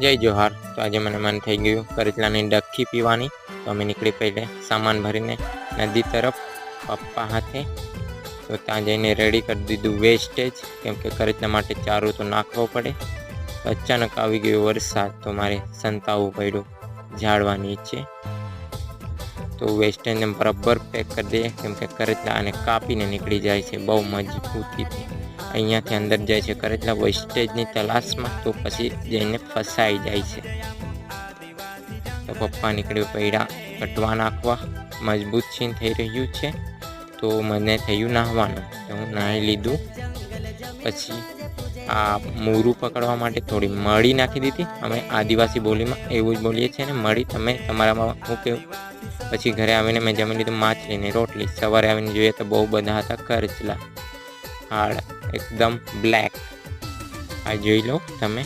જય જોહાર. તો આજે મને મન થઈ ગયું કરેચલાની ડક્કી પીવાની, તો અમે નીકળી પડ્યા સામાન ભરીને નદી તરફ પપ્પા હાથે. તો ત્યાં જઈને રેડી કરી દીધું વેસ્ટેજ, કેમ કે કરેચલા માટે ચારું તો નાખવો પડે. અચાનક આવી ગયો વરસાદ, તો મારે સંતાવવું પડ્યું ઝાડવા નીચે. તો વેસ્ટેજને બરાબર પેક કરી દઈએ, કેમ કે કરેચલા આને કાપીને નીકળી જાય છે બહુ મજબૂતીથી. અહીંયાથી અંદર જાય છે કરેચલા વેસ્ટેજની તલાશમાં, તો પછી જઈને ફસાઈ જાય છે. તો પપ્પા નીકળ્યું પડ્યા કટવા નાખવા, મજબૂત છીન થઈ રહ્યું છે. તો મને થયું નાહવાનું, તો હું નાહી લીધું. પછી આ મૂરું પકડવા માટે થોડી મળી નાખી દીધી. અમે આદિવાસી બોલીમાં એવું જ બોલીએ છીએ ને, મળી તમે તમારામાં હું કેવું. પછી ઘરે આવીને મેં જમી લીધું માછલીની રોટલી. સવારે આવીને જોઈએ તો બહુ બધા હતા કરચલા, હાડ એકદમ બ્લેક. આ જોઈ લો તમે.